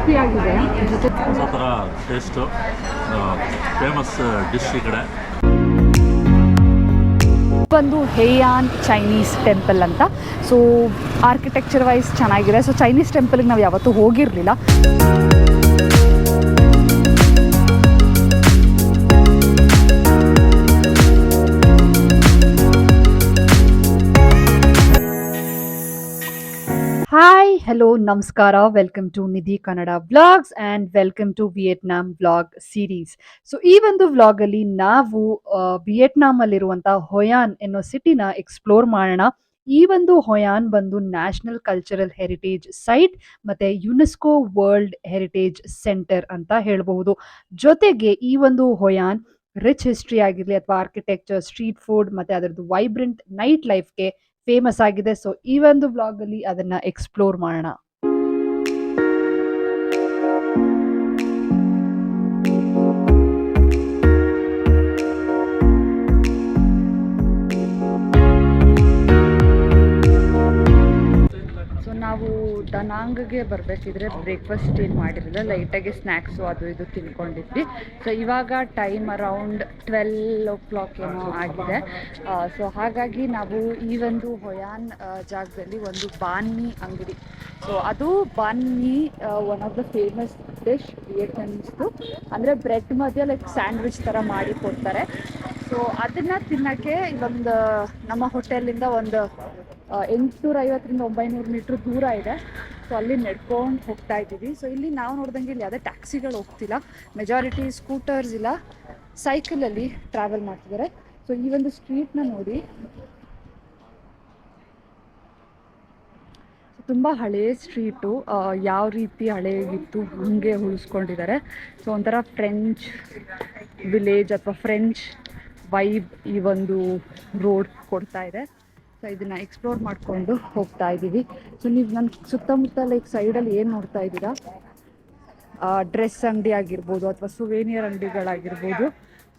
ಕ್ರಿಸ್ಪಿಯಾಗಿದೆ. ಜೊತೆ ಹೊಸ ಥರ ಟೇಸ್ಟು, ಫೇಮಸ್ ಡಿಶ್ ಈ ಕಡೆ. ಒಂದು ಹೇಯಾನ್ ಚೈನೀಸ್ ಟೆಂಪಲ್ ಅಂತ. ಸೊ ಆರ್ಕಿಟೆಕ್ಚರ್ ವೈಸ್ ಚೆನ್ನಾಗಿದೆ. ಸೊ ಚೈನೀಸ್ ಟೆಂಪಲ್ಗೆ ನಾವು ಯಾವತ್ತೂ ಹೋಗಿರಲಿಲ್ಲ. ಹಾಯ್, ಹಲೋ, ನಮಸ್ಕಾರ. Welcome to Nidhi Kannada vlogs and welcome to Vietnam vlog series. So ಈ ಒಂದು ವ್ಲಾಗಲ್ಲಿ ನಾವು ವಿಯೆಟ್ನಾಮಲ್ಲಿರುವಂಥ ಹೊಯಾನ್ ಎನ್ನೋ ಸಿಟಿನ ಎಕ್ಸ್ಪ್ಲೋರ್ ಮಾಡೋಣ. ಈ ಒಂದು ಹೊಯಾನ್ ಬಂದು ನ್ಯಾಷನಲ್ ಕಲ್ಚರಲ್ ಹೆರಿಟೇಜ್ ಸೈಟ್ ಮತ್ತು ಯುನೆಸ್ಕೋ ವರ್ಲ್ಡ್ ಹೆರಿಟೇಜ್ ಸೆಂಟರ್ ಅಂತ ಹೇಳಬಹುದು. ಜೊತೆಗೆ ಈ ಒಂದು ಹೊಯಾನ್ ರಿಚ್ ಹಿಸ್ಟ್ರಿ ಆಗಿರಲಿ ಅಥವಾ ಆರ್ಕಿಟೆಕ್ಚರ್, ಸ್ಟ್ರೀಟ್ ಫುಡ್ ಮತ್ತು ಅದರದ್ದು ವೈಬ್ರೆಂಟ್ ನೈಟ್ ಲೈಫ್ಗೆ ಫೇಮಸ್ ಆಗಿದೆ. ಸೊ ಈ ಒಂದು ಬ್ಲಾಗಲ್ಲಿ ಅದನ್ನ ಎಕ್ಸ್ಪ್ಲೋರ್ ಮಾಡೋಣ. ನಾವು ದನಾಂಗ್ಗೆ ಬರಬೇಕಿದ್ರೆ ಬ್ರೇಕ್ಫಾಸ್ಟ್ ಏನು ಮಾಡಿರಲಿಲ್ಲ, ಲೈಟಾಗಿ ಸ್ನ್ಯಾಕ್ಸು ಅದು ಇದು ತಿನ್ಕೊಂಡಿದ್ವಿ. ಸೊ ಇವಾಗ ಟೈಮ್ ಅರೌಂಡ್ 12 ಏನೋ ಆಗಿದೆ. ಸೊ ಹಾಗಾಗಿ ನಾವು ಈ ಒಂದು ಹೊಯಾನ್ ಜಾಗದಲ್ಲಿ ಒಂದು ಬಾನ್ಮಿ ಅಂಗಡಿ, ಸೊ ಅದು banh mi one of the famous dish ವಿಯೆಟ್ನಾಮೀಸ್ದು. ಅಂದರೆ ಬ್ರೆಡ್ ಮಧ್ಯೆ ಲೈಕ್ ಸ್ಯಾಂಡ್ವಿಚ್ ಥರ ಮಾಡಿ ಕೊಡ್ತಾರೆ. ಸೊ ಅದನ್ನು ತಿನ್ನೋಕ್ಕೆ ಒಂದು ನಮ್ಮ ಹೋಟೆಲಿಂದ ಒಂದು 850-900 ಮೀಟ್ರ್ ದೂರ ಇದೆ. ಸೊ ಅಲ್ಲಿ ನಡ್ಕೊಂಡು ಹೋಗ್ತಾ ಇದ್ದೀವಿ. ಸೊ ಇಲ್ಲಿ ನಾವು ನೋಡ್ದಂಗೆ ಇಲ್ಲಿ ಯಾವುದೇ ಟ್ಯಾಕ್ಸಿಗಳು ಹೋಗ್ತಿಲ್ಲ, ಮೆಜಾರಿಟಿ ಸ್ಕೂಟರ್ಸ್ ಇಲ್ಲ ಸೈಕಲಲ್ಲಿ ಟ್ರಾವೆಲ್ ಮಾಡ್ತಿದ್ದಾರೆ. ಸೊ ಈ ಒಂದು ಸ್ಟ್ರೀಟ್ನ ನೋಡಿ, ತುಂಬ ಹಳೇ ಸ್ಟ್ರೀಟು, ಯಾವ ರೀತಿ ಹಳೆಗಿತ್ತು ಹಾಗೆ ಉಳಿಸ್ಕೊಂಡಿದ್ದಾರೆ. ಸೊ ಒಂಥರ ಫ್ರೆಂಚ್ ವಿಲೇಜ್ ಅಥವಾ ಫ್ರೆಂಚ್ ವೈಬ್ ಈ ಒಂದು ರೋಡ್ ಕೊಡ್ತಾ ಇದೆ. ಸೊ ಇದನ್ನು ಎಕ್ಸ್ಪ್ಲೋರ್ ಮಾಡಿಕೊಂಡು ಹೋಗ್ತಾ ಇದ್ದೀವಿ. ಸೊ ನೀವು ನನ್ನ ಸುತ್ತಮುತ್ತ ಲೈಕ್ ಸೈಡಲ್ಲಿ ಏನು ನೋಡ್ತಾ ಇದ್ದೀರಾ, ಡ್ರೆಸ್ ಅಂಗಡಿ ಆಗಿರ್ಬೋದು ಅಥವಾ ಸುವೇನಿಯರ್ ಅಂಗಡಿಗಳಾಗಿರ್ಬೋದು.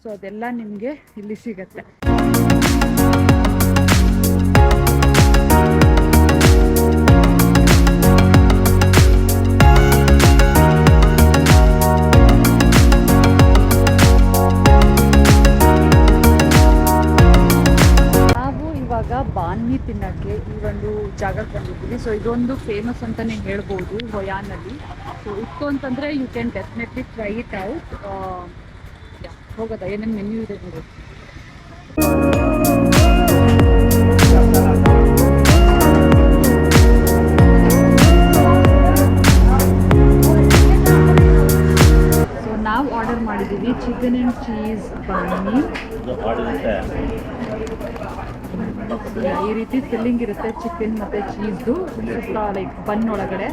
ಸೊ ಅದೆಲ್ಲ ನಿಮಗೆ ಇಲ್ಲಿ ಸಿಗತ್ತೆ. ಬಾನ್ಮಿ ತಿನ್ನೋಕ್ಕೆ ಈ ಒಂದು ಜಾಗಕ್ಕೆ ಬಂದಿದ್ದೀವಿ. ಸೊ ಇದೊಂದು ಫೇಮಸ್ ಅಂತಲೇ ಹೇಳ್ಬೋದು ಹೊಯಾನಲ್ಲಿ. ಸೊ ಇತ್ತು ಅಂತಂದರೆ you can definitely try it out. ಹೋಗೋದಾ, ಏನೇನು ಮೆನ್ಯೂ ಇದೆ ನೋಡಿ. ಸೊ ನಾವು ಆರ್ಡರ್ ಮಾಡಿದ್ದೀವಿ ಚಿಕನ್ ಆ್ಯಂಡ್ ಚೀಸ್ ಬಾನ್ಮಿ. ಈ ರೀತಿ ಫಿಲ್ಲಿಂಗ್ ಇರುತ್ತೆ ಚಿಕನ್ ಮತ್ತು ಚೀಸ್ದು, ಸುತ್ತ ಲೈಕ್ ಬನ್ ಒಳಗಡೆ.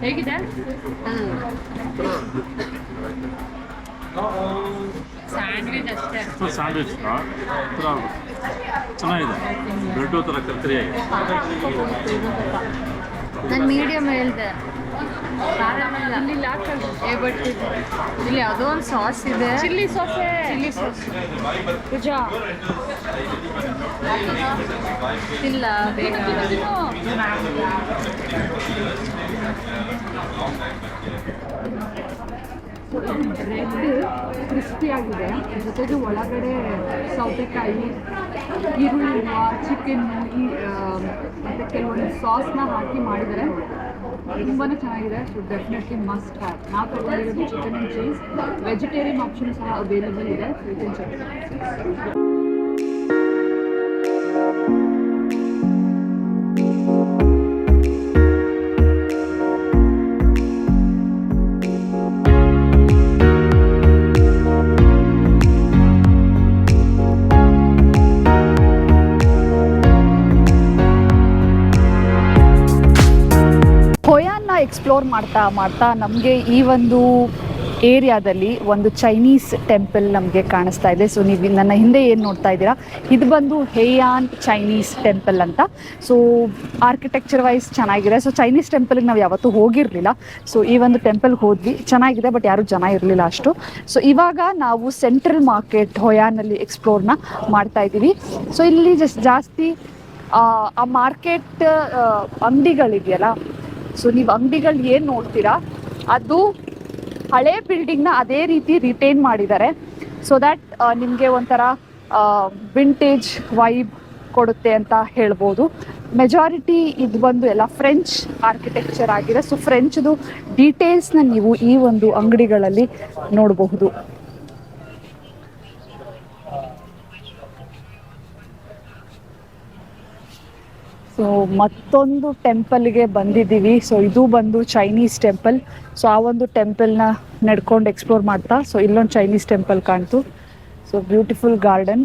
ಹೇಗಿದೆ? ಸ್ಯಾಂಡ್ವಿಚ್ ಅಷ್ಟೇ. ಸ್ಯಾಂಡ್ವಿಚ್ ಚೆನ್ನಾಗಿದೆ, ಬ್ರೆಡ್ ಥರ ಕರ್ಕರಿಯಾಗಿದೆ. ನಾನು ಮೀಡಿಯಮ್ ಹೇಳಿದೆ. ಬಟ್ ಇಲ್ಲಿ ಯಾವುದೋ ಒಂದು ಸಾಸ್ ಇದೆ, ಚಿಲ್ಲಿ ಸಾಸ್. ಇಲ್ಲ ಬೇಗ ಬ್ರೆಡ್ ಕ್ರಿಸ್ಪಿ ಆಗಿದೆ, ಜೊತೆಗೆ ಒಳಗಡೆ ಸೌತೆಕಾಯಿ, ಈರುಳ್ಳಿ, ಚಿಕನ್ನು, ಮತ್ತು ಕೆಲವೊಂದು ಸಾಸ್ನ ಹಾಕಿ ಮಾಡಿದ್ದಾರೆ. ತುಂಬಾ ಚೆನ್ನಾಗಿದೆ. So definitely must have. ನಾವು ತಗೊಂಡಿರೋದು chicken and cheese. Vegetarian option ಸಹ ಅವೈಲೇಬಲ್ ಇದೆ. So you can check. Explore ಮಾಡ್ತಾ ನಮಗೆ ಈ ಒಂದು ಏರಿಯಾದಲ್ಲಿ ಒಂದು ಚೈನೀಸ್ ಟೆಂಪಲ್ ನಮಗೆ ಕಾಣಿಸ್ತಾ ಇದೆ. ಸೊ ನೀವು ನನ್ನ ಹಿಂದೆ ಏನು ನೋಡ್ತಾ ಇದ್ದೀರಾ, ಇದು ಬಂದು ಹೇಯಾನ್ ಚೈನೀಸ್ ಟೆಂಪಲ್ ಅಂತ. ಸೊ ಆರ್ಕಿಟೆಕ್ಚರ್ ವೈಸ್ ಚೆನ್ನಾಗಿದೆ. ಸೊ ಚೈನೀಸ್ ಟೆಂಪಲ್ಗೆ ನಾವು ಯಾವತ್ತೂ ಹೋಗಿರಲಿಲ್ಲ. ಸೊ ಈ ಒಂದು ಟೆಂಪಲ್ಗೆ ಹೋದ್ವಿ, ಚೆನ್ನಾಗಿದೆ, ಬಟ್ ಯಾರೂ ಜನ ಇರಲಿಲ್ಲ ಅಷ್ಟು. ಸೊ ಇವಾಗ ನಾವು ಸೆಂಟ್ರಲ್ ಮಾರ್ಕೆಟ್ ಹೊಯಾನಲ್ಲಿ ಎಕ್ಸ್ಪ್ಲೋರ್ನ ಮಾಡ್ತಾ ಇದ್ದೀವಿ. ಸೊ ಇಲ್ಲಿ ಜಾಸ್ತಿ ಆ ಮಾರ್ಕೆಟ್ ಅಂಗಡಿಗಳಿದೆಯಲ್ಲ, ಸೊ ನೀವು ಅಂಗಡಿಗಳು ಏನು ನೋಡ್ತೀರಾ ಅದು ಹಳೆ ಬಿಲ್ಡಿಂಗ್ನ ಅದೇ ರೀತಿ ರಿಟೈನ್ ಮಾಡಿದ್ದಾರೆ. ಸೊ ದ್ಯಾಟ್ ನಿಮಗೆ ಒಂಥರ ವಿಂಟೇಜ್ ವೈಬ್ ಕೊಡುತ್ತೆ ಅಂತ ಹೇಳ್ಬೋದು. ಮೆಜಾರಿಟಿ ಇದು ಬಂದು ಎಲ್ಲ ಫ್ರೆಂಚ್ ಆರ್ಕಿಟೆಕ್ಚರ್ ಆಗಿದೆ. ಸೊ ಫ್ರೆಂಚ್ದು ಡೀಟೇಲ್ಸ್ನ ನೀವು ಈ ಒಂದು ಅಂಗಡಿಗಳಲ್ಲಿ ನೋಡಬಹುದು. ಸೊ ಮತ್ತೊಂದು ಟೆಂಪಲ್ಗೆ ಬಂದಿದ್ದೀವಿ. ಸೊ ಇದು ಬಂದು ಚೈನೀಸ್ ಟೆಂಪಲ್. ಸೊ ಆ ಒಂದು ಟೆಂಪಲ್ನ ನಡ್ಕೊಂಡು ಎಕ್ಸ್ಪ್ಲೋರ್ ಮಾಡ್ತಾ, ಸೊ ಇಲ್ಲೊಂದು ಚೈನೀಸ್ ಟೆಂಪಲ್ ಕಾಣ್ತು. So beautiful garden.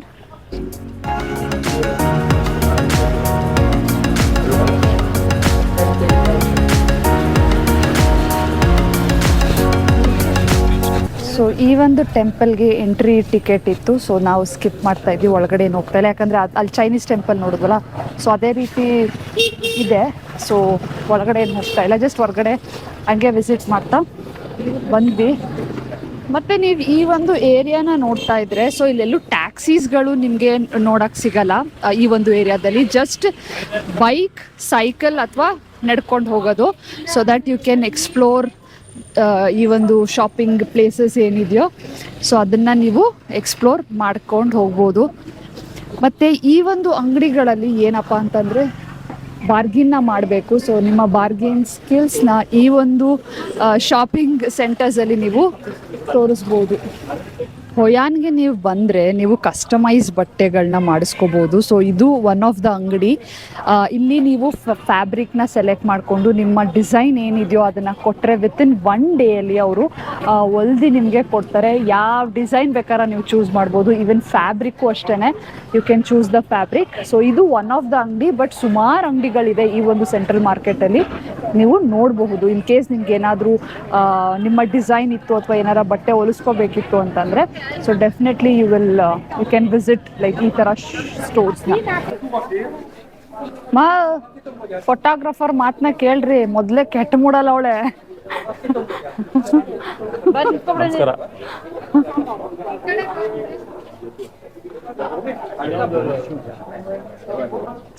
ಸೊ ಈ ಒಂದು ಟೆಂಪಲ್ಗೆ ಎಂಟ್ರಿ ಟಿಕೆಟ್ ಇತ್ತು. ಸೊ ನಾವು ಸ್ಕಿಪ್ ಮಾಡ್ತಾ ಇದ್ವಿ, ಒಳಗಡೆ ಏನು ಹೋಗ್ತಾ ಇಲ್ಲ, ಯಾಕಂದರೆ ಅಲ್ಲಿ ಚೈನೀಸ್ ಟೆಂಪಲ್ ನೋಡಿದ್ವಲ್ಲ, ಸೊ ಅದೇ ರೀತಿ ಇದೆ. ಸೊ ಒಳಗಡೆ ಏನು ಹೋಗ್ತಾ ಇಲ್ಲ, ಜಸ್ಟ್ ಹೊರಗಡೆ ಹಂಗೆ ವಿಸಿಟ್ ಮಾಡ್ತಾ ಬಂದ್ವಿ. ಮತ್ತು ನೀವು ಈ ಒಂದು ಏರಿಯಾನ ನೋಡ್ತಾ ಇದ್ರೆ, ಸೊ ಇಲ್ಲೆಲ್ಲೂ ಟ್ಯಾಕ್ಸೀಸ್ಗಳು ನಿಮಗೆ ನೋಡೋಕ್ಕೆ ಸಿಗಲ್ಲ ಈ ಒಂದು ಏರಿಯಾದಲ್ಲಿ. ಜಸ್ಟ್ ಬೈಕ್, ಸೈಕಲ್ ಅಥವಾ ನಡ್ಕೊಂಡು ಹೋಗೋದು. So that you can explore ಈ ಒಂದು ಶಾಪಿಂಗ್ ಪ್ಲೇಸಸ್ ಏನಿದೆಯೋ, ಸೊ ಅದನ್ನು ನೀವು ಎಕ್ಸ್ಪ್ಲೋರ್ ಮಾಡ್ಕೊಂಡು ಹೋಗ್ಬೋದು. ಮತ್ತು ಈ ಒಂದು ಅಂಗಡಿಗಳಲ್ಲಿ ಏನಪ್ಪ ಅಂತಂದರೆ ಬಾರ್ಗಿನ್ನ ಮಾಡಬೇಕು. ಸೊ ನಿಮ್ಮ ಬಾರ್ಗೇನ್ ಸ್ಕಿಲ್ಸ್ನ ಈ ಒಂದು ಶಾಪಿಂಗ್ ಸೆಂಟರ್ಸಲ್ಲಿ ನೀವು ತೋರಿಸ್ಬೋದು. ಹೊಯಾನ್ಗೆ ನೀವು ಬಂದರೆ ನೀವು ಕಸ್ಟಮೈಸ್ ಬಟ್ಟೆಗಳನ್ನ ಮಾಡಿಸ್ಕೋಬೋದು. ಸೊ ಇದು ಒನ್ ಆಫ್ ದ ಅಂಗಡಿ. ಇಲ್ಲಿ ನೀವು ಫ್ಯಾಬ್ರಿಕ್ನ ಸೆಲೆಕ್ಟ್ ಮಾಡಿಕೊಂಡು ನಿಮ್ಮ ಡಿಸೈನ್ ಏನಿದೆಯೋ ಅದನ್ನು ಕೊಟ್ಟರೆ ವಿತಿನ್ 1 ಡೇಯಲ್ಲಿ ಅವರು ಹೊಲ್ದು ನಿಮಗೆ ಕೊಡ್ತಾರೆ. ಯಾವ ಡಿಸೈನ್ ಬೇಕಾದ್ರೆ ನೀವು ಚೂಸ್ ಮಾಡ್ಬೋದು. ಈವನ್ ಫ್ಯಾಬ್ರಿಕ್ಕು ಅಷ್ಟೇ, you can choose the fabric. So ಇದು ಒನ್ ಆಫ್ ದ ಅಂಗಡಿ, ಬಟ್ ಸುಮಾರು ಅಂಗಡಿಗಳಿದೆ ಈ ಒಂದು ಸೆಂಟ್ರಲ್ ಮಾರ್ಕೆಟಲ್ಲಿ, ನೀವು ನೋಡಬಹುದು. ಇನ್ ಕೇಸ್ ನಿಮ್ಗೆ ಏನಾದರೂ ನಿಮ್ಮ ಡಿಸೈನ್ ಇತ್ತು ಅಥವಾ ಏನಾರ ಬಟ್ಟೆ ಹೊಲಿಸ್ಕೋಬೇಕಿತ್ತು ಅಂತಂದರೆ, so definitely you can visit like ಈ ಥರ ಸ್ಟೋರ್ಸ್ನ. ಫೋಟೋಗ್ರಾಫರ್ ಮಾತನ್ನ ಕೇಳ್ರಿ, ಮೊದಲೇ ಕೆಟ್ಟ ಮೂಡಲ್ಲ ಅವಳೆ.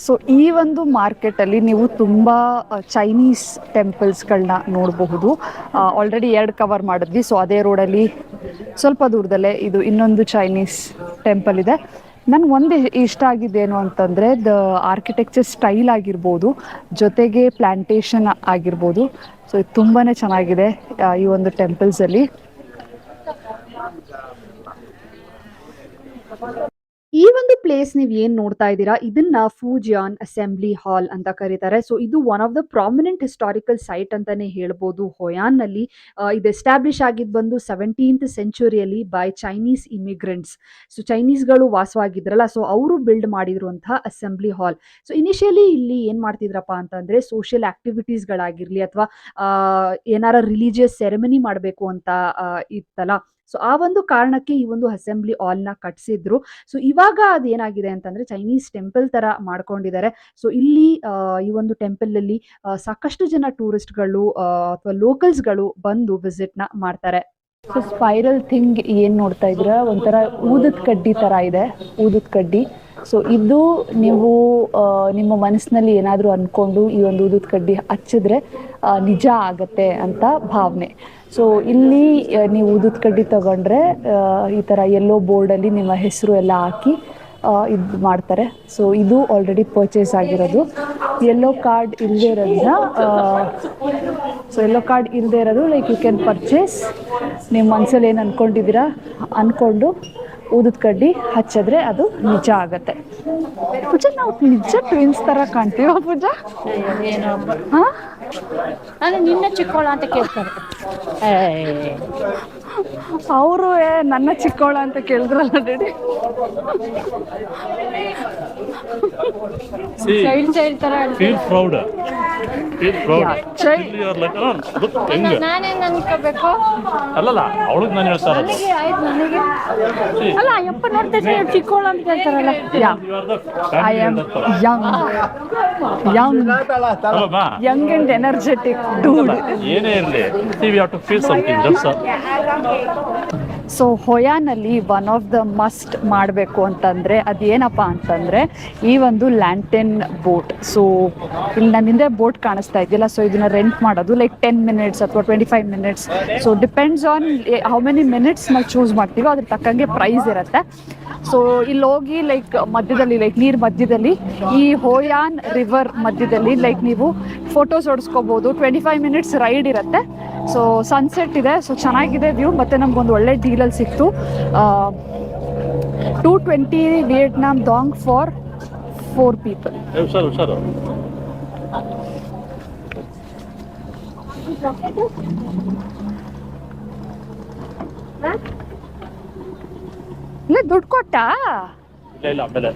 ಸೊ ಈ ಒಂದು ಮಾರ್ಕೆಟಲ್ಲಿ ನೀವು ತುಂಬ ಚೈನೀಸ್ ಟೆಂಪಲ್ಸ್ಗಳನ್ನ ನೋಡಬಹುದು. ಆಲ್ರೆಡಿ 2 ಕವರ್ ಮಾಡಿದ್ವಿ. ಸೊ ಅದೇ ರೋಡಲ್ಲಿ ಸ್ವಲ್ಪ ದೂರದಲ್ಲೇ ಇದು ಇನ್ನೊಂದು ಚೈನೀಸ್ ಟೆಂಪಲ್ ಇದೆ. ನನಗೆ ಒಂದು ಇಷ್ಟ ಆಗಿದ್ದೇನು ಅಂತಂದರೆ ದ ಆರ್ಕಿಟೆಕ್ಚರ್ ಸ್ಟೈಲ್ ಆಗಿರ್ಬೋದು, ಜೊತೆಗೆ ಪ್ಲ್ಯಾಂಟೇಷನ್ ಆಗಿರ್ಬೋದು. ಸೊ ಇದು ತುಂಬಾ ಚೆನ್ನಾಗಿದೆ ಈ ಒಂದು ಟೆಂಪಲ್ಸಲ್ಲಿ. ಈ ಒಂದು ಪ್ಲೇಸ್ ನೀವು ಏನು ನೋಡ್ತಾ ಇದ್ದೀರಾ, ಇದನ್ನ ಫೂಜಿಯಾನ್ ಅಸೆಂಬ್ಲಿ ಹಾಲ್ ಅಂತ ಕರೀತಾರೆ. ಸೊ ಇದು one of the prominent historical site ಅಂತಾನೆ ಹೇಳ್ಬೋದು ಹೊಯಾನ್ನಲ್ಲಿ. ಇದು ಎಸ್ಟಾಬ್ಲಿಷ್ ಆಗಿದ್ದು ಬಂದು 17th ಸೆಂಚುರಿಯಲ್ಲಿ ಬೈ ಚೈನೀಸ್ ಇಮಿಗ್ರೆಂಟ್ಸ್. ಸೊ ಚೈನೀಸ್ಗಳು ವಾಸವಾಗಿದ್ರಲ್ಲ, ಸೊ ಅವರು ಬಿಲ್ಡ್ ಮಾಡಿರುವಂತಹ ಅಸೆಂಬ್ಲಿ ಹಾಲ್. ಸೊ ಇನಿಷಿಯಲಿ ಇಲ್ಲಿ ಏನು ಮಾಡ್ತಿದ್ರಪ್ಪ ಅಂತಂದರೆ ಸೋಷಿಯಲ್ ಆಕ್ಟಿವಿಟೀಸ್ಗಳಾಗಿರಲಿ ಅಥವಾ ಏನಾರ ರಿಲಿಜಿಯಸ್ ಸೆರೆಮನಿ ಮಾಡಬೇಕು ಅಂತ ಇತ್ತಲ್ಲ, ಸೊ ಆ ಒಂದು ಕಾರಣಕ್ಕೆ ಈ ಒಂದು ಅಸೆಂಬ್ಲಿ ಹಾಲ್ನ ಕಟ್ಸಿದ್ರು. ಸೊ ಇವಾಗ ಅದೇನಾಗಿದೆ ಅಂತಂದರೆ ಚೈನೀಸ್ ಟೆಂಪಲ್ ಥರ ಮಾಡ್ಕೊಂಡಿದ್ದಾರೆ. ಸೊ ಇಲ್ಲಿ ಈ ಒಂದು ಟೆಂಪಲಲ್ಲಿ ಸಾಕಷ್ಟು ಜನ ಟೂರಿಸ್ಟ್ಗಳು ಅಥವಾ ಲೋಕಲ್ಸ್ಗಳು ಬಂದು ವಿಸಿಟ್ನ ಮಾಡ್ತಾರೆ. ಸೊ ಸ್ಪೈರಲ್ ಥಿಂಗ್ ಏನು ನೋಡ್ತಾ ಇದ್ದೀರಾ, ಒಂಥರ ಊದದ ಕಡ್ಡಿ ಥರ ಇದೆ, ಊದದ ಕಡ್ಡಿ. ಸೊ ಇದು ನೀವು ನಿಮ್ಮ ಮನಸ್ಸಿನಲ್ಲಿ ಏನಾದರೂ ಅಂದ್ಕೊಂಡು ಈ ಒಂದು ಊದದ ಕಡ್ಡಿ ಹಚ್ಚಿದ್ರೆ ನಿಜ ಆಗತ್ತೆ ಅಂತ ಭಾವನೆ. ಸೊ ಇಲ್ಲಿ ನೀವು ಊದದ ಕಡ್ಡಿ ತಗೊಂಡ್ರೆ ಈ ಥರ ಯೆಲ್ಲೋ ಬೋರ್ಡಲ್ಲಿ ನಿಮ್ಮ ಹೆಸರು ಎಲ್ಲ ಹಾಕಿ ಇದು ಮಾಡ್ತಾರೆ. ಸೊ ಇದು ಆಲ್ರೆಡಿ ಪರ್ಚೇಸ್ ಆಗಿರೋದು. ಯೆಲ್ಲೋ ಕಾರ್ಡ್ ಇಲ್ಲದೆ ಇರೋದನ್ನ ಯೆಲ್ಲೋ ಕಾರ್ಡ್ ಇಲ್ಲದೆ ಇರೋದು ಲೈಕ್ ಯು ಕ್ಯಾನ್ ಪರ್ಚೇಸ್. ನಿಮ್ಮ ಮನಸ್ಸಲ್ಲಿ ಏನು ಅಂದ್ಕೊಂಡಿದ್ದೀರಾ ಅಂದ್ಕೊಂಡು ಊದದ ಕಡ್ಡಿ ಹಚ್ಚಿದ್ರೆ ಅದು ನಿಜ ಆಗತ್ತೆ. ಪೂಜಾ, ನಾವು ನಿಜ ಟ್ವಿನ್ಸ್ ಥರ ಕಾಣ್ತೀವ ಪೂಜಾ? ನಾನು ನಿನ್ನ ಚಿಕ್ಕವಳ ಅಂತ ಕೇಳ್ತಾರೆ. ಅವರು ನನ್ನ ಚಿಕ್ಕವಳ ಅಂತ ಕೇಳಿದ್ರಲ್ಲ ಡ್ಯಾಡಿ. ಚೈಲ್ಡ್ ತರ ಫೀಲ್ ಪ್ರೌಡ್. ನಾನೇನ್ ಅನ್ಕೋಬೇಕು? ಅಲ್ಲಲ್ಲ, ಅವಳಿಗೆ ನಾನು ಹೇಳ್ತಾ ಇರೋದು. ನನಗೆ ಆಯ್ತು, ನನಗೆ ಅಲ್ಲ ಅಯ್ಯಪ್ಪ ನೋಡ್ತಾ ಚಿಕ್ಕವಳ ಅಂತ ಕೇಳ್ತಾರಲ್ಲ. I am young and energetic dude. ಏನೇ ಇರಲಿ, we have to feel something. That's all. So ಹೊಯಾನಲ್ಲಿ ಒನ್ ಆಫ್ ದ ಮಸ್ಟ್ ಮಾಡಬೇಕು ಅಂತಂದರೆ ಅದೇನಪ್ಪ ಅಂತಂದರೆ ಈ ಒಂದು ಲ್ಯಾಂಟೆನ್ ಬೋಟ್. ಸೊ ಇಲ್ಲಿ ನನ್ನ ಹಿಂದೆ ಬೋಟ್ ಕಾಣಿಸ್ತಾ ಇದೆಯಲ್ಲ, ಸೊ ಇದನ್ನು ರೆಂಟ್ ಮಾಡೋದು ಲೈಕ್ 10 ಮಿನಿಟ್ಸ್ ಅಥವಾ 25 minutes. So depends on how many minutes ನಾವು ಚೂಸ್ ಮಾಡ್ತೀವೋ ಅದ್ರ ತಕ್ಕಂಗೆ ಪ್ರೈಸ್ ಇರುತ್ತೆ. ಸೊ ಇಲ್ಲಿ ಹೋಗಿ ಲೈಕ್ ಮಧ್ಯದಲ್ಲಿ ಲೈಕ್ ನೀರು ಮಧ್ಯದಲ್ಲಿ ಈ ಹೋಯಾನ್ ರಿವರ್ ಮಧ್ಯದಲ್ಲಿ ಲೈಕ್ ನೀವು ಫೋಟೋಸ್ ಹೊಡ್ಸ್ಕೋಬೋದು. 25 ಮಿನಿಟ್ಸ್ ರೈಡ್ ಇರುತ್ತೆ. ಸೊ ಸನ್ಸೆಟ್ ಇದೆ, ಸೊ ಚೆನ್ನಾಗಿದೆ ವ್ಯೂ. ಮತ್ತು ನಮ್ಗೊಂದು ಒಳ್ಳೆ ಡೀಲಲ್ಲಿ ಸಿಕ್ತು. 220 ವಿಯೆಟ್ನಾಮ್ ಡಾಂಗ್ ಫಾರ್ 4 ಪೀಪಲ್. ಹುಷಾರು. ಇಲ್ಲ ದುಡ್ಡು ಕೊಟ್ಟಾ? ಇಲ್ಲ ಆಮೇಲೆ.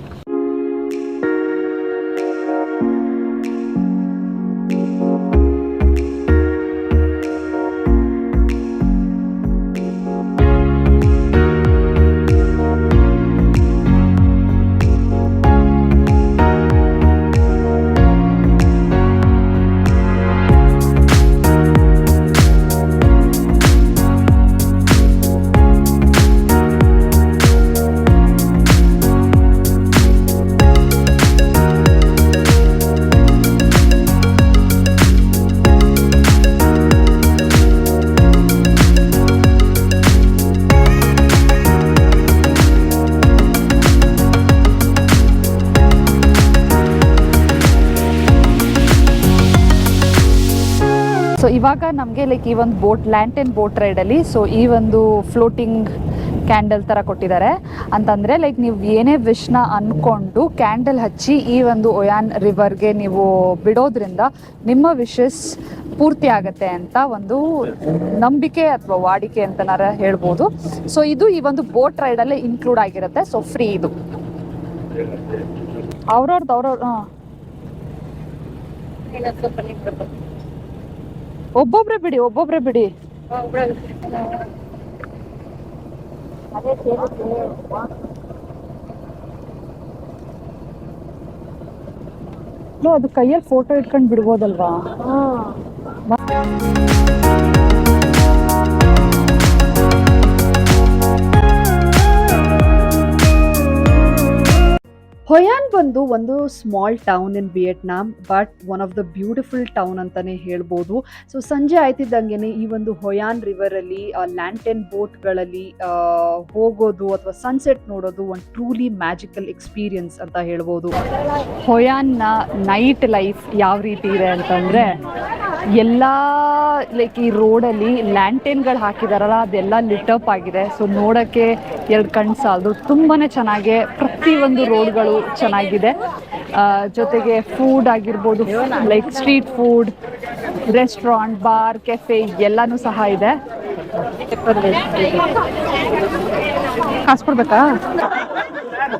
ಸೊ ಇವಾಗ ನಮಗೆ ಲೈಕ್ ಈ ಒಂದು ಬೋಟ್ ಲ್ಯಾಂಟೆನ್ ಬೋಟ್ ರೈಡಲ್ಲಿ ಸೊ ಈ ಒಂದು ಫ್ಲೋಟಿಂಗ್ ಕ್ಯಾಂಡಲ್ ಥರ ಕೊಟ್ಟಿದ್ದಾರೆ. ಅಂತಂದರೆ ಲೈಕ್ ನೀವು ಏನೇ ವಿಶ್ನ ಅಂದ್ಕೊಂಡು ಕ್ಯಾಂಡಲ್ ಹಚ್ಚಿ ಈ ಒಂದು ಒಯಾನ್ ರಿವರ್ಗೆ ನೀವು ಬಿಡೋದ್ರಿಂದ ನಿಮ್ಮ ವಿಶಸ್ ಪೂರ್ತಿ ಆಗುತ್ತೆ ಅಂತ ಒಂದು ನಂಬಿಕೆ ಅಥವಾ ವಾಡಿಕೆ ಅಂತನಾರ ಹೇಳ್ಬೋದು. ಸೊ ಇದು ಈ ಒಂದು ಬೋಟ್ ರೈಡಲ್ಲೇ ಇನ್ಕ್ಲೂಡ್ ಆಗಿರುತ್ತೆ. ಸೊ ಫ್ರೀ ಇದು ಅವ್ರವ್ರದ್ದು. ಒಬ್ಬೊಬ್ರೆ ಬಿಡಿ. ಅದು ಕೈಯಲ್ಲಿ ಫೋಟೋ ಇಟ್ಕೊಂಡು ಬಿಡ್ಬೋದಲ್ವಾ? ಹೊಯಾನ್ ಬಂದು ಒಂದು small town in Vietnam, but one of the beautiful town ಅಂತಾನೆ ಹೇಳ್ಬೋದು. ಸೊ ಸಂಜೆ ಆಯ್ತಿದ್ದಂಗೆ ಈ ಒಂದು ಹೊಯಾನ್ ರಿವರಲ್ಲಿ ಲ್ಯಾಂಟೆನ್ ಬೋಟ್ಗಳಲ್ಲಿ ಹೋಗೋದು ಅಥವಾ ಸನ್ಸೆಟ್ ನೋಡೋದು ಒಂದು ಟ್ರೂಲಿ ಮ್ಯಾಜಿಕಲ್ ಎಕ್ಸ್ಪೀರಿಯನ್ಸ್ ಅಂತ ಹೇಳ್ಬೋದು. ಹೊಯಾನ್ನ ನೈಟ್ ಲೈಫ್ ಯಾವ ರೀತಿ ಇದೆ ಅಂತಂದರೆ ಎಲ್ಲ ಲೈಕ್ ಈ ರೋಡಲ್ಲಿ ಲ್ಯಾಂಟೆನ್ಗಳು ಹಾಕಿದಾರಲ್ಲ ಅದೆಲ್ಲ ಲಿಟಪ್ ಆಗಿದೆ. ಸೊ ನೋಡೋಕ್ಕೆ 2 ಕಣ್ಣು ಸಾಲದು, ತುಂಬಾ ಚೆನ್ನಾಗಿ ಪ್ರತಿಯೊಂದು ರೋಡ್ಗಳು ಚೆನ್ನಾಗಿದೆ. ಜೊತೆಗೆ ಫುಡ್ ಆಗಿರ್ಬೋದು, like street food, restaurant, bar, cafe ಎಲ್ಲನೂ ಸಹ ಇದೆ. ಕಾಸು ಕೊಡ್ಬೇಕಾ?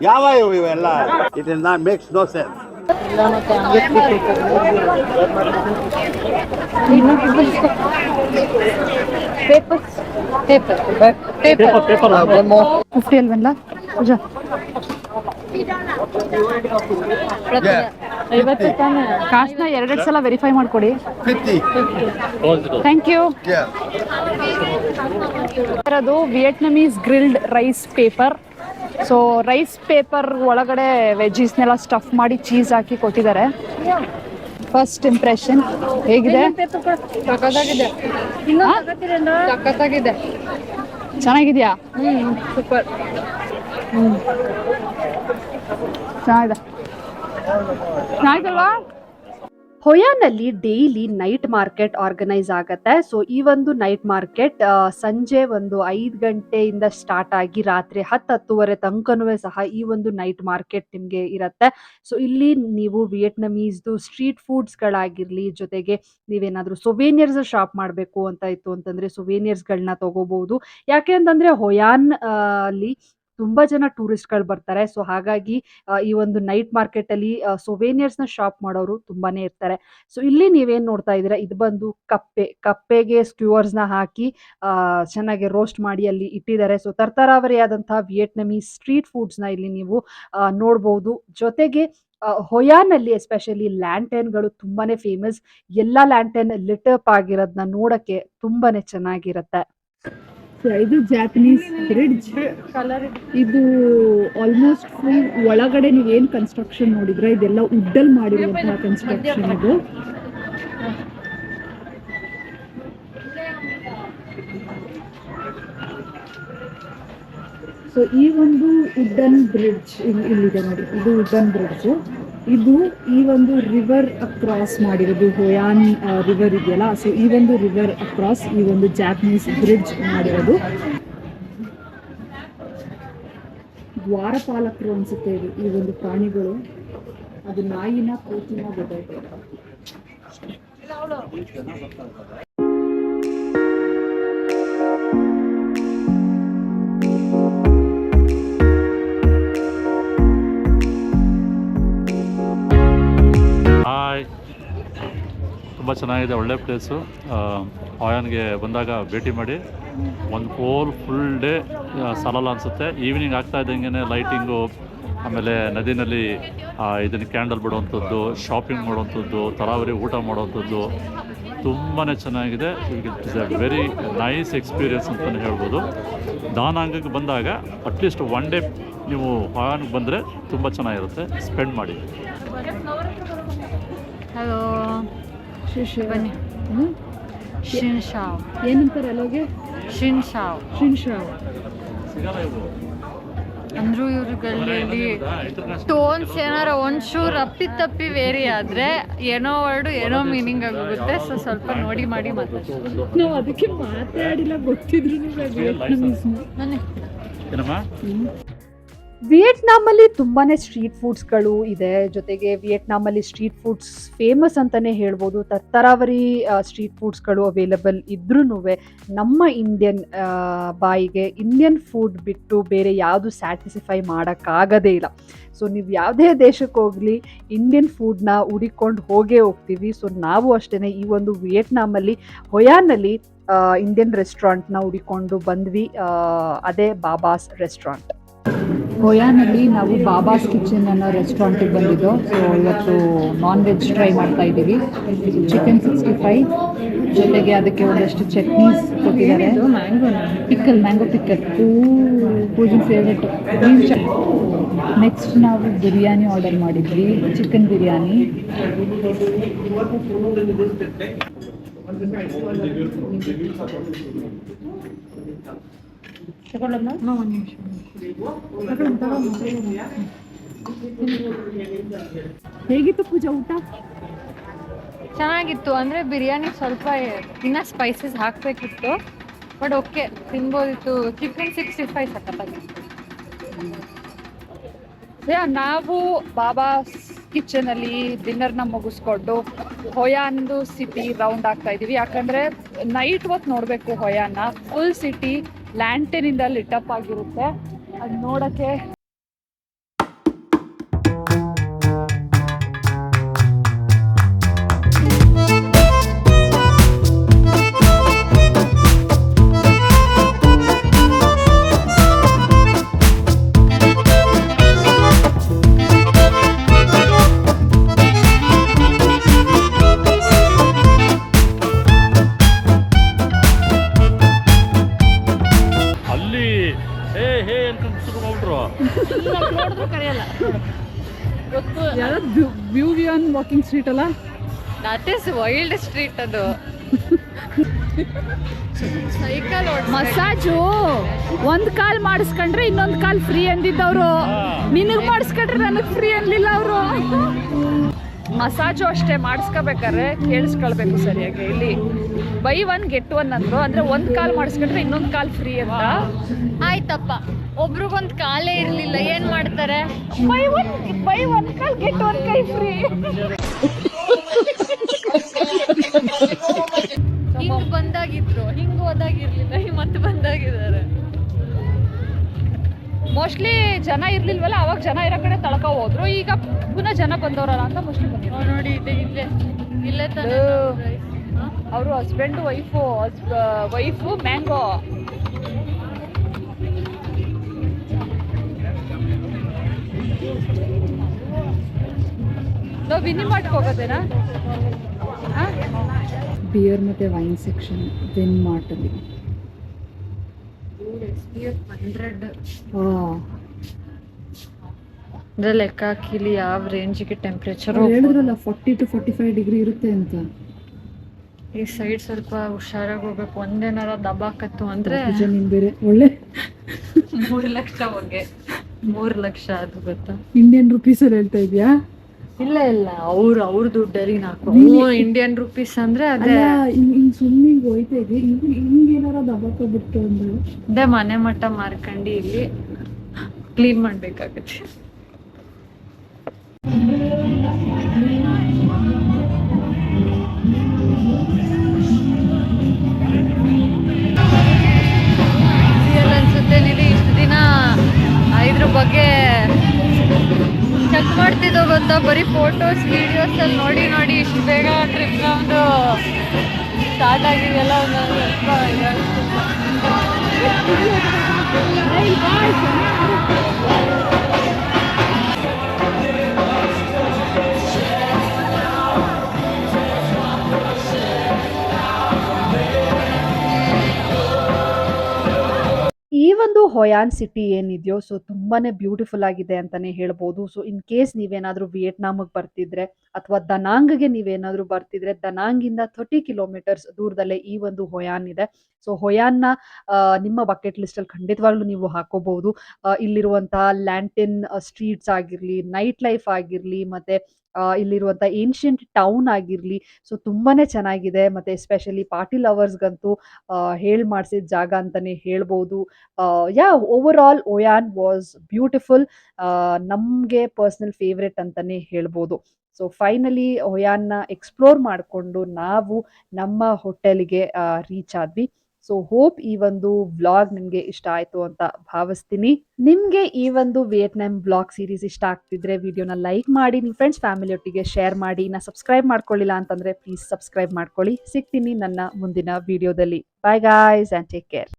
ಯಾವ ಇವೆಲ್ಲ? It is not makes no sense. Fifty ಅಲ್ವಲ್ಲ ಪೂಜಾ? 50 ತಾನೆ. ಕಾಸನ್ನ 2 ಸಲ ವೆರಿಫೈ ಮಾಡಿಕೊಡಿ. 50. Thank you. ಅದು Vietnamese grilled rice paper. So rice paper ಒಳಗಡೆ ವೆಜ್ಜೀಸ್ನೆಲ್ಲ ಸ್ಟಫ್ ಮಾಡಿ ಚೀಸ್ ಹಾಕಿ ಕೊಟ್ಟಿದ್ದಾರೆ. ಫಸ್ಟ್ ಇಂಪ್ರೆಷನ್ ಹೇಗಿದೆ? ಚೆನ್ನಾಗಿದ್ಯಾ? ಸೂಪರ್. ಚೆನ್ನಾಗಿದೆ. ಚೆನ್ನಾಗಿಲ್ವಾ? ಹೊಯಾನಲ್ಲಿ ಡೈಲಿ ನೈಟ್ ಮಾರ್ಕೆಟ್ ಆರ್ಗನೈಸ್ ಆಗತ್ತೆ. ಸೊ ಈ ಒಂದು ನೈಟ್ ಮಾರ್ಕೆಟ್ ಸಂಜೆ ಒಂದು 5 ಗಂಟೆಯಿಂದ ಸ್ಟಾರ್ಟ್ ಆಗಿ ರಾತ್ರಿ 10-10:30 ತನಕನೂ ಸಹ ಈ ಒಂದು ನೈಟ್ ಮಾರ್ಕೆಟ್ ನಿಮಗೆ ಇರುತ್ತೆ. ಸೊ ಇಲ್ಲಿ ನೀವು ವಿಯೆಟ್ನಮೀಸ್ದು ಸ್ಟ್ರೀಟ್ ಫುಡ್ಸ್ಗಳಾಗಿರಲಿ, ಜೊತೆಗೆ ನೀವೇನಾದರೂ ಸೊವೇನಿಯರ್ಸ್ ಶಾಪ್ ಮಾಡಬೇಕು ಅಂತ ಇತ್ತು ಅಂತಂದರೆ ಸೊವೇನಿಯರ್ಸ್ಗಳನ್ನ ತಗೋಬಹುದು. ಯಾಕೆ ಅಂತಂದರೆ ಹೊಯಾನ್ ಅಲ್ಲಿ ತುಂಬ ಜನ ಟೂರಿಸ್ಟ್ಗಳು ಬರ್ತಾರೆ. ಸೊ ಹಾಗಾಗಿ ಈ ಒಂದು ನೈಟ್ ಮಾರ್ಕೆಟಲ್ಲಿ ಸೊವೇನಿಯರ್ಸ್ನ ಶಾಪ್ ಮಾಡೋರು ತುಂಬಾ ಇರ್ತಾರೆ. ಸೊ ಇಲ್ಲಿ ನೀವೇನು ನೋಡ್ತಾ ಇದ್ದೀರಾ, ಇದು ಬಂದು ಕಪ್ಪೆಗೆ ಸ್ಕ್ಯೂವರ್ಸ್ನ ಹಾಕಿ ಚೆನ್ನಾಗಿ ರೋಸ್ಟ್ ಮಾಡಿ ಅಲ್ಲಿ ಇಟ್ಟಿದ್ದಾರೆ. ಸೊ ತರ್ತರಾವರಿಯಾದಂತಹ ವಿಯೆಟ್ನಮೀಸ್ ಸ್ಟ್ರೀಟ್ ಫುಡ್ಸ್ನ ಇಲ್ಲಿ ನೀವು ನೋಡ್ಬೋದು. ಜೊತೆಗೆ ಹೊಯಾನಲ್ಲಿ ಎಸ್ಪೆಷಲಿ ಲ್ಯಾಂಟೇನ್ಗಳು ತುಂಬಾನೇ ಫೇಮಸ್. ಎಲ್ಲ ಲ್ಯಾಂಟೇನ್ ಲಿಟಪ್ ಆಗಿರೋದನ್ನ ನೋಡಕ್ಕೆ ತುಂಬಾನೇ ಚೆನ್ನಾಗಿರುತ್ತೆ. ಇದು ಜಾಪನೀಸ್ ಬ್ರಿಡ್ಜ್. ಇದು ಆಲ್ಮೋಸ್ಟ್ ಫುಲ್ ಒಳಗಡೆ ನೀವೇನು ಕನ್ಸ್ಟ್ರಕ್ಷನ್ ನೋಡಿದ್ರೆ ಇದೆಲ್ಲ ವುಡ್ಡಲ್ಲಿ ಮಾಡಿರುವಂತಹ ಕನ್ಸ್ಟ್ರಕ್ಷನ್ ಇದು. ಸೊ ಈ ಒಂದು ವುಡ್ಡನ್ ಬ್ರಿಡ್ಜ್ ಇಲ್ಲಿದೆ ನೋಡಿ, ಇದು ವುಡ್ಡನ್ ಬ್ರಿಡ್ಜ್. ಇದು ಈ ಒಂದು ರಿವರ್ ಅಕ್ರಾಸ್ ಮಾಡಿರೋದು, ಹೊಯಾನ್ ರಿವರ್ ಇದೆಯಲ್ಲ, ಸೊ ಈ ಒಂದು ರಿವರ್ ಅಕ್ರಾಸ್ ಈ ಒಂದು ಜಾಪನೀಸ್ ಬ್ರಿಡ್ಜ್ ಮಾಡಿರೋದು. ದ್ವಾರಪಾಲಕರು ಅನ್ಸುತ್ತೆ ಇದು, ಈ ಒಂದು ಪ್ರಾಣಿಗಳು. ಅದು ನಾಯಿನ ಕೋತಿನ ಗೊತ್ತಾಯ್ತು. ಹಾಯ್, ತುಂಬ ಚೆನ್ನಾಗಿದೆ, ಒಳ್ಳೆ ಪ್ಲೇಸು. ಹೊಯಾನ್ಗೆ ಬಂದಾಗ ಭೇಟಿ ಮಾಡಿ. ಒಂದು ಫುಲ್ ಡೇ ಸಾಲಲ್ಲ ಅನಿಸುತ್ತೆ. ಈವ್ನಿಂಗ್ ಆಗ್ತಾ ಇದ್ದಂಗೆ ಲೈಟಿಂಗು, ಆಮೇಲೆ ನದಿನಲ್ಲಿ ಇದನ್ನು ಕ್ಯಾಂಡಲ್ ಬಿಡುವಂಥದ್ದು, ಶಾಪಿಂಗ್ ಮಾಡುವಂಥದ್ದು, ತರಾವರಿ ಊಟ ಮಾಡುವಂಥದ್ದು ತುಂಬಾ ಚೆನ್ನಾಗಿದೆ. It's A very nice experience ಅಂತಲೇ ಹೇಳ್ಬೋದು. ದಾನಾಂಗಕ್ಕೆ ಬಂದಾಗ ಅಟ್ಲೀಸ್ಟ್ ಒನ್ ಡೇ ನೀವು ಹೊಯಾನ್ಗೆ ಬಂದರೆ ತುಂಬ ಚೆನ್ನಾಗಿರುತ್ತೆ, ಸ್ಪೆಂಡ್ ಮಾಡಿ. ಹಲೋ, ಬನ್ನಿ. ಶಿನ್ ಶಾವ್ ಏನಂತಾರೆ ಅಲ್ಲೋಗೆ? ಶಿನ್ ಶಾವ್ ಸಿಗಲ್ಲ ಇವು. ಅಂದ್ರೂ ಇವ್ರುಗಳಲ್ಲಿ ಟೋನ್ಸ್ ಏನಾರ ಒಂಚೂರು ಅಪ್ಪಿ ವೇರಿ ಆದರೆ ಏನೋ ವರ್ಡು ಏನೋ ಮೀನಿಂಗ್ ಆಗೋಗುತ್ತೆ. ಸೊ ಸ್ವಲ್ಪ ನೋಡಿ ಮಾಡಿ ಮಾತಾಡ್ತೀವಿ. ನಾವು ಅದಕ್ಕೆ ಮಾತಾಡಿಲ್ಲ, ಗೊತ್ತಿದ್ರು ಬನ್ನಿ. ಏನಮ್ಮ? ವಿಯೆಟ್ನಾಮಲ್ಲಿ ತುಂಬಾನೇ ಸ್ಟ್ರೀಟ್ ಫುಡ್ಸ್ಗಳು ಇದೆ. ಜೊತೆಗೆ ವಿಯೆಟ್ನಾಮಲ್ಲಿ ಸ್ಟ್ರೀಟ್ ಫುಡ್ಸ್ ಫೇಮಸ್ ಅಂತಲೇ ಹೇಳ್ಬೋದು. ತರಾವರಿ ಸ್ಟ್ರೀಟ್ ಫುಡ್ಸ್ಗಳು ಅವೈಲಬಲ್ ಇದ್ರೂ ನಮ್ಮ ಇಂಡಿಯನ್ ಬಾಯಿಗೆ ಇಂಡಿಯನ್ ಫುಡ್ ಬಿಟ್ಟು ಬೇರೆ ಯಾವುದು ಸ್ಯಾಟಿಸ್ಫೈ ಮಾಡೋಕ್ಕಾಗದೇ ಇಲ್ಲ. ಸೊ ನೀವು ಯಾವುದೇ ದೇಶಕ್ಕೆ ಹೋಗಲಿ ಇಂಡಿಯನ್ ಫುಡ್ನ ಹುಡಿಕೊಂಡು ಹೋಗ್ತೀವಿ. ಸೊ ನಾವು ಅಷ್ಟೇ ಈ ಒಂದು ವಿಯೆಟ್ನಾಮಲ್ಲಿ ಹೊಯಾನಲ್ಲಿ ಇಂಡಿಯನ್ ರೆಸ್ಟೋರೆಂಟ್ನ ಹುಡಿಕೊಂಡು ಬಂದ್ವಿ. ಅದೇ ಬಾಬಾಸ್ ರೆಸ್ಟೋರೆಂಟ್. ಹೊಯಾನಲ್ಲಿ ನಾವು ಬಾಬಾಸ್ ಕಿಚನ್ ಅನ್ನೋ ರೆಸ್ಟೋರೆಂಟಿಗೆ ಬಂದಿದ್ದು. ಸೊ ಇವತ್ತು ನಾನ್ ವೆಜ್ ಟ್ರೈ ಮಾಡ್ತಾ ಇದ್ದೀವಿ. ಚಿಕನ್ 65 ಜೊತೆಗೆ ಅದಕ್ಕೆ ಒಂದಷ್ಟು ಚಟ್ನೀಸ್ ಕೊಟ್ಟಿದ್ದಾರೆ. ಮ್ಯಾಂಗೋ ಪಿಕ್ಕಲ್ ಪೂಜನ್ ಫೇವ್ರೆಟ್. ನೆಕ್ಸ್ಟ್ ನಾವು ಬಿರಿಯಾನಿ ಆರ್ಡರ್ ಮಾಡಿದ್ವಿ, ಚಿಕನ್ ಬಿರಿಯಾನಿ. ಹೇಗಿತ್ತು ಪೂಜಾ ಊಟ? ಚೆನ್ನಾಗಿತ್ತು. ಅಂದರೆ ಬಿರಿಯಾನಿ ಸ್ವಲ್ಪ ಇನ್ನೂ ಸ್ಪೈಸಸ್ ಹಾಕಬೇಕಿತ್ತು, ಬಟ್ ಓಕೆ, ತಿನ್ಬೋದಿತ್ತು. ಚಿಕನ್ 65 ಸಖತ್ತಾಗಿತ್ತು. ನಾವು ಬಾಬಾಸ್ ಕಿಚನಲ್ಲಿ ಡಿನ್ನರ್ನ ಮುಗಿಸ್ಕೊಂಡು ಹೊಯಾನ್ದು ಸಿಟಿ ರೌಂಡ್ ಆಗ್ತಾ ಇದ್ದೀವಿ. ಯಾಕಂದರೆ ನೈಟ್ ಹೊತ್ತು ನೋಡಬೇಕು ಹೊಯಾನ್ನ. ಫುಲ್ ಸಿಟಿ ಲ್ಯಾಂಟೇನಿಂದ ಲಿಟಪ್ ಆಗಿರುತ್ತೆ, ಅದು ನೋಡೋಕ್ಕೆ ನೋಡಿದ್ರು ಕರೆಯಲ್ಲ. ವ್ಯೂ ಆನ್ ವಾಕಿಂಗ್ ಸ್ಟ್ರೀಟ್ ಅಲ್ಲ, ದಟ್ ಈಸ್ ವೈಲ್ಡ್ ಸ್ಟ್ರೀಟ್. ಅದು ಸೈಕಲ್ ಮಸಾಜು ಒಂದ್ ಕಾಲ್ ಮಾಡಿಸ್ಕೊಂಡ್ರೆ ಇನ್ನೊಂದ್ ಕಾಲ್ ಫ್ರೀ ಅಂದಿದ್ದವ್ರು. ನಿನಗ್ ಮಾಡಿಸ್ಕೊಂಡ್ರೆ ನನಗ್ ಫ್ರೀ ಅನ್ಲಿಲ್ಲ ಅವರು. ಮಸಾಜು ಅಷ್ಟೇ ಮಾಡಿಸ್ಕೋಬೇಕಾದ್ರೆ ಕೇಳಿಸ್ಕೊಳ್ಬೇಕು ಸರಿಯಾಗಿ. ಇಲ್ಲಿ ಬೈ 1 get 1 ಅಂದರು, ಅಂದರೆ ಒಂದು ಕಾಲ್ ಮಾಡಿಸ್ಕೊಂಡ್ರೆ ಇನ್ನೊಂದು ಕಾಲ್ ಫ್ರೀ ಅಂತ. ಆಯ್ತಪ್ಪ, ಒಬ್ರಿಗೊಂದು ಕಾಲೇ ಇರಲಿಲ್ಲ, ಏನು ಮಾಡ್ತಾರೆ? ಬೈ ಒನ್ ಕಾಲ್ ಗೆಟ್ 1 ಕೈ ಫ್ರೀ. ಹಿಂಗ್ ಬಂದಾಗಿದ್ರು, ಹಿಂಗ್ ಹೋದಾಗಿರ್ಲಿಲ್ಲ, ಮತ್ತೆ ಬಂದಾಗಿದ್ದಾರೆ. ಮೋಸ್ಟ್ಲಿ ಜನ ಇರ್ಲಿಲ್ವಲ್ಲ, ಅವಾಗ ಜನ ಇರೋ ಕಡೆ ತಳ್ಕೊ ಹೋದ್ರು, ಈಗ ಪುನಃ ಜನ ಬಂದವರಲ್ಲ ಅಂತ ಮೋಸ್ಟ್ಲಿ ಬಂದಿದ್ರು. ನೋಡಿ ಇಲ್ಲೇ ತಾನೇ ಅವರು ಹಸ್ಬೆಂಡು ವೈಫು ಮ್ಯಾಂಗೋ. ನಾವು ವಿನಿ ಮಾಡ್ಕೊ ಹೋಗೋದೇನಾ? ಬಿಯರ್ ಮತ್ತು ವೈನ್ ಸೆಕ್ಷನ್ ವಿನ್ ಮಾರ್ಟಲ್ಲಿ. ಅಂದ್ರೆ ಲೆಕ್ಕ ಹಾಕಿಲಿ ಯಾವ ರೇಂಜಿಗೆ ಟೆಂಪ್ರೇಚರ್ ಹೇಳಿದ್ರಲ್ಲ 40 to 45 ಡಿಗ್ರಿ ಇರುತ್ತೆ ಅಂತ. ಈ ಸೈಡ್ ಸ್ವಲ್ಪ ಹುಷಾರಾಗಿ ಹೋಗ್ಬೇಕು. ಒಂದೇನಾರ ದಬಾಕತ್ತು ಅಂದ್ರೆ ನಿಮ್ ಬೇರೆ ಒಳ್ಳೆ 3 ಲಕ್ಷ ಹೋಗಿ 3 ಲಕ್ಷ ಅದು ಗೊತ್ತಾ? ಇಂಡಿಯನ್ ರುಪೀಸಲ್ಲಿ ಹೇಳ್ತಾ ಇದೆಯಾ? ಇಲ್ಲ ಅವ್ರ ದುಡ್ಡಲ್ಲಿ ನಾಲ್ಕು ಇಂಡಿಯನ್ ರುಪೀಸ್ ಅಂದ್ರೆ ಅದೇ ಸುಮ್ಮನೆ ಹೋಯ್ತಾ ಇದೆ. ಹಿಂಗೇನಾರ ದಬಾಕೋಬಿಟ್ಟು ಅಂದ್ರೆ ಅದೇ ಮನೆ ಮಟ್ಟ ಮಾರ್ಕಂಡು ಇಲ್ಲಿ ಕ್ಲೀನ್ ಮಾಡ್ಬೇಕಾಗತ್ತೆ. ಅನ್ಸುತ್ತೆ ನೀಲಿ ಇಷ್ಟು ದಿನ ಇದ್ರ ಬಗ್ಗೆ ಚೆಕ್ ಮಾಡ್ತಿದ್ದೋ ಗೊತ್ತಾ? ಬರೀ ಫೋಟೋಸ್ ವಿಡಿಯೋಸ್ ಅಲ್ಲಿ ನೋಡಿ ಇಷ್ಟು ಬೇಗ ಟ್ರಿಪ್ ಒಂದು ಸ್ಟಾರ್ಟ್ ಆಗಿದೆಯಲ್ಲ, ಒಂದು ಸ್ವಲ್ಪ ಈ ಒಂದು ಹೊಯಾನ್ ಸಿಟಿ ಏನಿದೆಯೋ ಸೊ ತುಂಬಾನೇ ಬ್ಯೂಟಿಫುಲ್ ಆಗಿದೆ ಅಂತಾನೆ ಹೇಳ್ಬೋದು. ಸೊ ಇನ್ ಕೇಸ್ ನೀವೇನಾದ್ರೂ ವಿಯೆಟ್ನಾಮಿಗೆ ಬರ್ತಿದ್ರೆ ಅಥವಾ ದನಾಂಗ್ಗೆ ನೀವೇನಾದ್ರೂ ಬರ್ತಿದ್ರೆ, ದನಾಂಗಿಂದ 30 ಕಿಲೋಮೀಟರ್ಸ್ ದೂರದಲ್ಲೇ ಈ ಒಂದು ಹೊಯಾನ್ ಇದೆ. ಸೊ ಹೊಯಾನ್ನ ನಿಮ್ಮ ಬಕೆಟ್ ಲಿಸ್ಟ್ ಅಲ್ಲಿ ಖಂಡಿತವಾಗ್ಲೂ ನೀವು ಹಾಕೋಬಹುದು. ಇಲ್ಲಿರುವಂತಹ ಲ್ಯಾಂಟಿನ್ ಸ್ಟ್ರೀಟ್ಸ್ ಆಗಿರ್ಲಿ, ನೈಟ್ ಲೈಫ್ ಆಗಿರ್ಲಿ, ಮತ್ತೆ ಇಲ್ಲಿರುವಂಥ ಏನ್ಷಿಯಂಟ್ ಟೌನ್ ಆಗಿರಲಿ, ಸೊ ತುಂಬಾನೇ ಚೆನ್ನಾಗಿದೆ. ಮತ್ತು ಎಸ್ಪೆಷಲಿ ಪಾರ್ಟಿ ಲವರ್ಸ್ಗಂತೂ ಹೇಳಿ ಮಾಡಿಸಿದ ಜಾಗ ಅಂತಲೇ ಹೇಳ್ಬೋದು. Over all Hoi An was beautiful. ನಮಗೆ ಪರ್ಸ್ನಲ್ ಫೇವ್ರೆಟ್ ಅಂತಲೇ ಹೇಳ್ಬೋದು. ಸೊ ಫೈನಲಿ ಹೊಯಾನ್ನ ಎಕ್ಸ್ಪ್ಲೋರ್ ಮಾಡಿಕೊಂಡು ನಾವು ನಮ್ಮ ಹೋಟೆಲ್ಗೆ ರೀಚ್ ಆದ್ವಿ. ಸೊ ಹೋಪ್ ಈ ಒಂದು ವ್ಲಾಗ್ ನಿಮಗೆ ಇಷ್ಟ ಆಯಿತು ಅಂತ ಭಾವಿಸ್ತೀನಿ. ನಿಮಗೆ ಈ ಒಂದು ವಿಯೆಟ್ನಾಂ ವ್ಲಾಗ್ ಸೀರೀಸ್ ಇಷ್ಟ ಆಗ್ತಿದ್ರೆ ವಿಡಿಯೋನ ಲೈಕ್ ಮಾಡಿ, ನಿಮ್ಮ ಫ್ರೆಂಡ್ಸ್ ಫ್ಯಾಮಿಲಿ ಒಟ್ಟಿಗೆ ಶೇರ್ ಮಾಡಿ. ಸಬ್ಸ್ಕ್ರೈಬ್ ಮಾಡ್ಕೊಳ್ಳಿಲ್ಲ ಅಂತಂದರೆ ಪ್ಲೀಸ್ ಸಬ್ಸ್ಕ್ರೈಬ್ ಮಾಡ್ಕೊಳ್ಳಿ. ಸಿಗ್ತೀನಿ ನನ್ನ ಮುಂದಿನ ವಿಡಿಯೋದಲ್ಲಿ. Bye guys and take care.